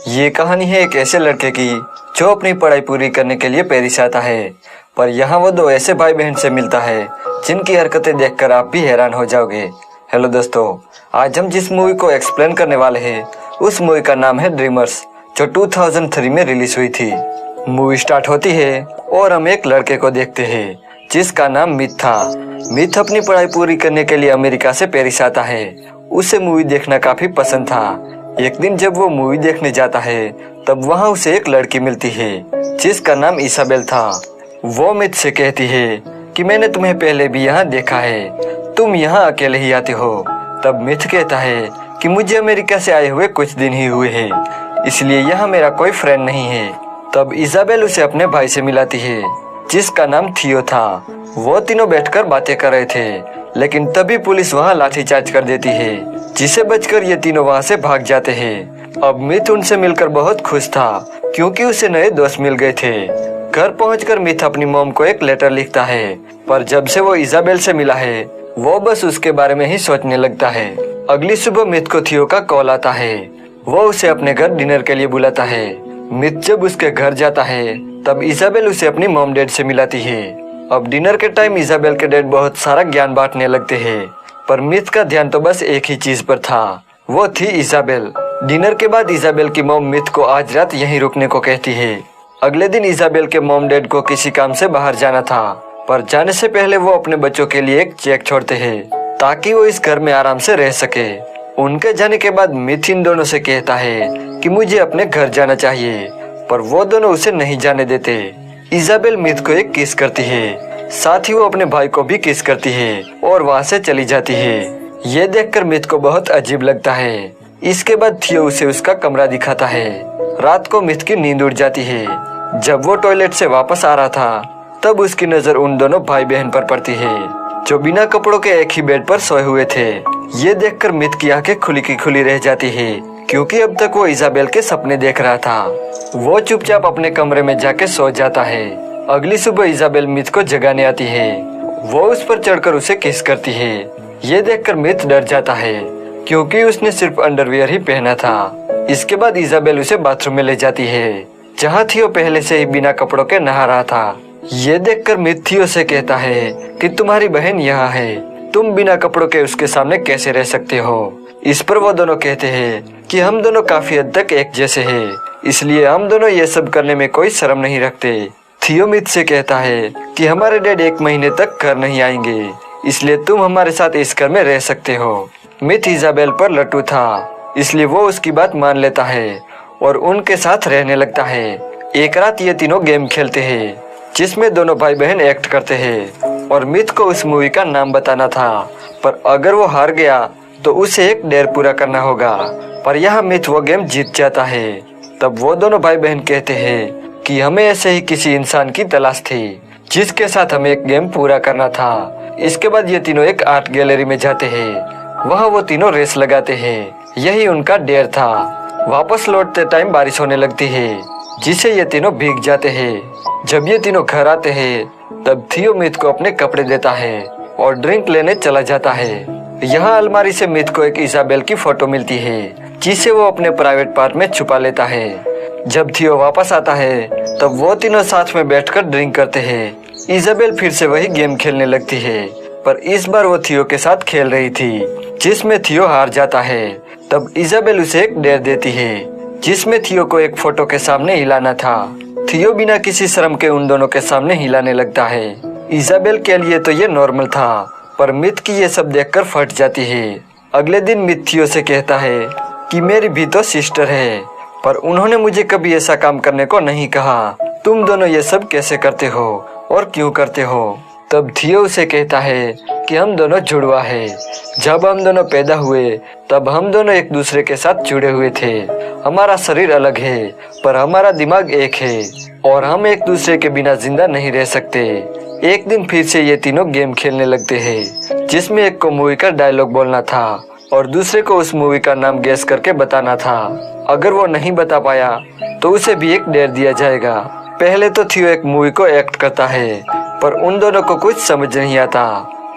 ये कहानी है एक ऐसे लड़के की जो अपनी पढ़ाई पूरी करने के लिए पेरिस आता है, पर यहाँ वो दो ऐसे भाई बहन से मिलता है जिनकी हरकतें देखकर आप भी हैरान हो जाओगे। हेलो दोस्तों, आज हम जिस मूवी को एक्सप्लेन करने वाले हैं उस मूवी का नाम है ड्रीमर्स, जो 2003 में रिलीज हुई थी। मूवी स्टार्ट होती है और हम एक लड़के को देखते हैं जिसका नाम मिथ था। मिथ अपनी पढ़ाई पूरी करने के लिए अमेरिका से पेरिस आता है। उसे मूवी देखना काफी पसंद था। एक दिन जब वो मूवी देखने जाता है तब वहाँ उसे एक लड़की मिलती है जिसका नाम इसाबेल था। वो मिथ से कहती है कि मैंने तुम्हें पहले भी यहाँ देखा है, तुम यहाँ अकेले ही आते हो। तब मिथ कहता है कि मुझे अमेरिका से आए हुए कुछ दिन ही हुए हैं, इसलिए यहाँ मेरा कोई फ्रेंड नहीं है। तब इसाबेल उसे अपने भाई से मिलाती है जिसका नाम थियो था। वो तीनों बैठकर बातें कर रहे थे, लेकिन तभी पुलिस वहाँ लाठीचार्ज कर देती है, जिसे बचकर ये तीनों वहाँ से भाग जाते हैं। अब मिथ उनसे मिलकर बहुत खुश था क्योंकि उसे नए दोस्त मिल गए थे। घर पहुंचकर मिथ अपनी मॉम को एक लेटर लिखता है, पर जब से वो इसाबेल से मिला है वो बस उसके बारे में ही सोचने लगता है। अगली सुबह मिथ को थियो का कॉल आता है। वो उसे अपने घर डिनर के लिए बुलाता है। मिथ जब उसके घर जाता है तब इसाबेल उसे अपनी मॉम डैड से मिलाती है। अब डिनर के टाइम इसाबेल के डैड बहुत सारा ज्ञान बांटने लगते हैं, पर मिथ का ध्यान तो बस एक ही चीज पर था, वो थी इसाबेल। डिनर के बाद इसाबेल की मॉम मिथ को आज रात यहीं रुकने को कहती है। अगले दिन इसाबेल के मॉम डैड को किसी काम से बाहर जाना था, पर जाने से पहले वो अपने बच्चों के लिए एक चेक छोड़ते हैं ताकि वो इस घर में आराम से रह सके। उनके जाने के बाद मिथ इन दोनों से कहता है कि मुझे अपने घर जाना चाहिए, पर वो दोनों उसे नहीं जाने देते। इसाबेल मिथ को एक किस करती है, साथ ही वो अपने भाई को भी किस करती है और वहाँ से चली जाती है। ये देखकर मिथ को बहुत अजीब लगता है। इसके बाद थियो उसे उसका कमरा दिखाता है। रात को मिथ की नींद उड़ जाती है। जब वो टॉयलेट से वापस आ रहा था तब उसकी नजर उन दोनों भाई बहन पर पड़ती है जो बिना कपड़ों के एक ही बेड पर सोए हुए थे। ये देखकर मिथ की आंखें खुली की खुली रह जाती है क्योंकि अब तक वो इसाबेल के सपने देख रहा था। वो चुपचाप अपने कमरे में जाके सो जाता है। अगली सुबह इसाबेल मिथ को जगाने आती है। वो उस पर चढ़कर उसे किस करती है। ये देखकर मिथ डर जाता है क्योंकि उसने सिर्फ अंडरवियर ही पहना था। इसके बाद इसाबेल उसे बाथरूम में ले जाती है जहाँ थियो पहले से ही बिना कपड़ों के नहा रहा था। ये देखकर मिथ थियो से कहता है कि तुम्हारी बहन यहाँ है, तुम बिना कपड़ों के उसके सामने कैसे रह सकते हो। इस पर वो दोनों कहते हैं कि हम दोनों काफी हद तक एक जैसे हैं, इसलिए हम दोनों ये सब करने में कोई शर्म नहीं रखते। थियो मिथ से कहता है कि हमारे डैड 1 महीने तक घर नहीं आएंगे, इसलिए तुम हमारे साथ इस घर में रह सकते हो। मिथ इसाबेल पर लट्टू था, इसलिए वो उसकी बात मान लेता है और उनके साथ रहने लगता है। एक रात ये तीनों गेम खेलते हैं जिसमें दोनों भाई बहन एक्ट करते हैं और मिथ को उस मूवी का नाम बताना था, पर अगर वो हार गया तो उसे एक डेयर पूरा करना होगा। पर यहाँ मिथ वो गेम जीत जाता है। तब वो दोनों भाई बहन कहते हैं कि हमें ऐसे ही किसी इंसान की तलाश थी जिसके साथ हमें एक गेम पूरा करना था। इसके बाद ये तीनों एक आर्ट गैलरी में जाते हैं। वहाँ वो तीनों रेस लगाते हैं, यही उनका डेयर था। वापस लौटते टाइम बारिश होने लगती है जिससे ये तीनों भीग जाते हैं। जब ये तीनों घर आते हैं तब थियो मिथ को अपने कपड़े देता है और ड्रिंक लेने चला जाता है। यहाँ अलमारी से मिथ को एक इसाबेल की फोटो मिलती है जिसे वो अपने प्राइवेट पार्ट में छुपा लेता है। जब थियो वापस आता है तब वो तीनों साथ में बैठकर ड्रिंक करते हैं। इसाबेल फिर से वही गेम खेलने लगती है, पर इस बार वो थियो के साथ खेल रही थी जिसमें थियो हार जाता है। तब इसाबेल उसे एक डेयर देती है जिसमें थियो को एक फोटो के सामने हिलाना था। थियो बिना किसी शर्म के उन दोनों के सामने हिलाने लगता है। इसाबेल के लिए तो ये नॉर्मल था, पर मिथ की ये सब देखकर फट जाती है। अगले दिन मिथ थियो से कहता है कि मेरी भी तो सिस्टर है, पर उन्होंने मुझे कभी ऐसा काम करने को नहीं कहा। तुम दोनों ये सब कैसे करते हो और क्यों करते हो। तब थियो उसे कहता है कि हम दोनों जुड़वा है। जब हम दोनों पैदा हुए तब हम दोनों एक दूसरे के साथ जुड़े हुए थे। हमारा शरीर अलग है पर हमारा दिमाग एक है और हम एक दूसरे के बिना जिंदा नहीं रह सकते। एक दिन फिर से ये तीनों गेम खेलने लगते हैं जिसमें एक को मूवी का डायलॉग बोलना था और दूसरे को उस मूवी का नाम गैस करके बताना था। अगर वो नहीं बता पाया तो उसे भी एक डेयर दिया जाएगा। पहले तो थियो एक मूवी को एक्ट करता है, पर उन दोनों को कुछ समझ नहीं आता,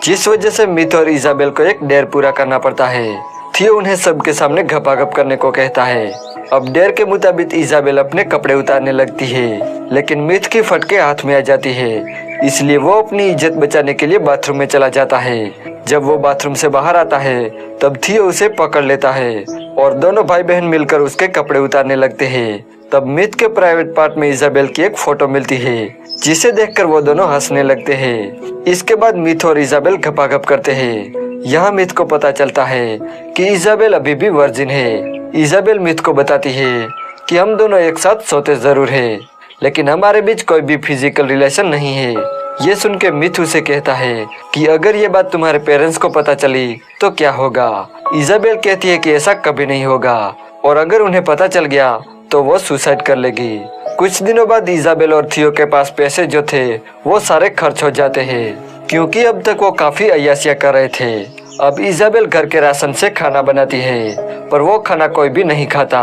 जिस वजह से मिथ और इसाबेल को एक डेयर पूरा करना पड़ता है। थियो उन्हें सबके सामने घपाघप करने को कहता है। अब डेर के मुताबिक इजाबेल अपने कपड़े उतारने लगती है, लेकिन मिथ की फटके हाथ में आ जाती है, इसलिए वो अपनी इज्जत बचाने के लिए बाथरूम में चला जाता है। जब वो बाथरूम से बाहर आता है तब थियो उसे पकड़ लेता है और दोनों भाई बहन मिलकर उसके कपड़े उतारने लगते हैं। तब मिथ के प्राइवेट पार्ट में इजाबेल की एक फोटो मिलती है, जिसे देखकर वो दोनों हंसने लगते हैं। इसके बाद मिथ और इजाबेल घपाघप करते हैं। यहाँ मिथ को पता चलता है कि इजाबेल अभी भी वर्जिन है। इजाबेल मिथ को बताती है कि हम दोनों एक साथ सोते जरूर हैं, लेकिन हमारे बीच कोई भी फिजिकल रिलेशन नहीं है। ये सुन के मिथ उसे कहता है कि अगर ये बात तुम्हारे पेरेंट्स को पता चली तो क्या होगा। इजाबेल कहती है कि ऐसा कभी नहीं होगा, और अगर उन्हें पता चल गया तो वो सुसाइड कर लेगी। कुछ दिनों बाद इजाबेल और थियो के पास पैसे जो थे वो सारे खर्च हो जाते हैं, क्योंकि अब तक वो काफी अय्याशियां कर रहे थे। अब इजाबेल घर के राशन से खाना बनाती है, पर वो खाना कोई भी नहीं खाता।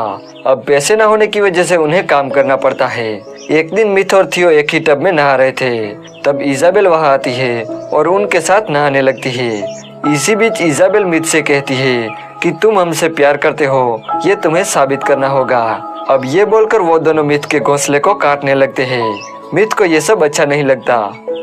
अब पैसे न होने की वजह से उन्हें काम करना पड़ता है। एक दिन मिथ और थियो एक ही टब में नहा रहे थे, तब इजाबेल वहां आती है और उनके साथ नहाने लगती है। इसी बीच इजाबेल मिथ से कहती है कि तुम हमसे प्यार करते हो, ये तुम्हें साबित करना होगा। अब ये बोलकर वो दोनों मिथ के घोंसले को काटने लगते हैं। मिथ को ये सब अच्छा नहीं लगता,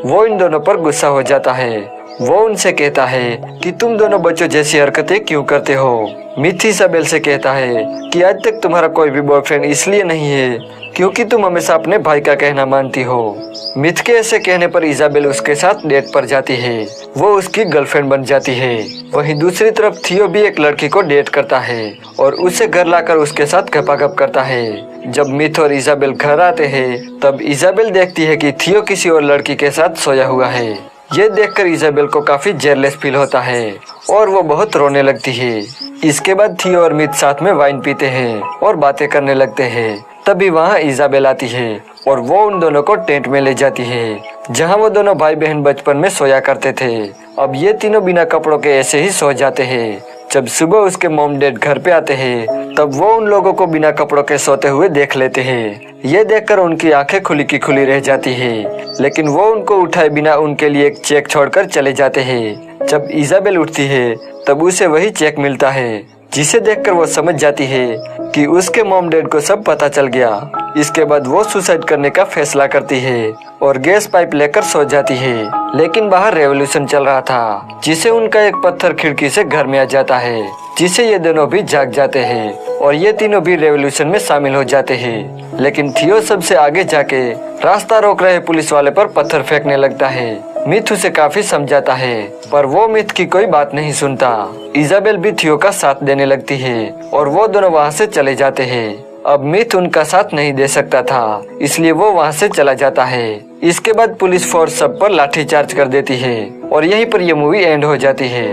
वो इन दोनों पर गुस्सा हो जाता है। वो उनसे कहता है कि तुम दोनों बच्चों जैसी हरकतें क्यों करते हो। मिथ इजाबेल से कहता है कि आज तक तुम्हारा कोई भी बॉयफ्रेंड इसलिए नहीं है क्योंकि तुम हमेशा अपने भाई का कहना मानती हो। मिथ के ऐसे कहने पर इजाबेल उसके साथ डेट पर जाती है, वो उसकी गर्लफ्रेंड बन जाती है। वहीं दूसरी तरफ थियो भी एक लड़की को डेट करता है और उसे घर लाकर उसके साथ घपाघप करता है। जब मिथ और इजाबेल घर आते हैं तब इजाबेल देखती है कि थियो किसी और लड़की के साथ सोया हुआ है। ये देखकर इजाबेल को काफी जेलस फील होता है और वो बहुत रोने लगती है। इसके बाद थियो और मिथ साथ में वाइन पीते हैं और बातें करने लगते हैं। तभी वहाँ इजाबेल आती है और वो उन दोनों को टेंट में ले जाती है, जहाँ वो दोनों भाई बहन बचपन में सोया करते थे। अब ये तीनों बिना कपड़ों के ऐसे ही सो जाते हैं। जब सुबह उसके मॉम डैड घर पे आते हैं तब वो उन लोगों को बिना कपड़ों के सोते हुए देख लेते हैं। ये देखकर उनकी आंखें खुली की खुली रह जाती है, लेकिन वो उनको उठाए बिना उनके लिए एक चेक छोड़कर चले जाते हैं। जब इजाबेल उठती है तब उसे वही चेक मिलता है, जिसे देखकर वो समझ जाती है कि उसके मॉम डैड को सब पता चल गया। इसके बाद वो सुसाइड करने का फैसला करती है और गैस पाइप लेकर सो जाती है। लेकिन बाहर रेवोल्यूशन चल रहा था, जिसे उनका एक पत्थर खिड़की से घर में आ जाता है, जिसे ये दोनों भी जाग जाते हैं और ये तीनों भी रेवोल्यूशन में शामिल हो जाते हैं। लेकिन थियो सबसे आगे जाके रास्ता रोक रहे पुलिस वाले पर पत्थर फेंकने लगता है। मिथ उसे काफी समझाता है, पर वो मिथ की कोई बात नहीं सुनता। इजाबेल भी थियो का साथ देने लगती है और वो दोनों वहाँ से चले जाते हैं। अब मिथ उनका साथ नहीं दे सकता था, इसलिए वो वहाँ से चला जाता है। इसके बाद पुलिस फोर्स सब पर लाठीचार्ज कर देती है और यहीं पर यह मूवी एंड हो जाती है।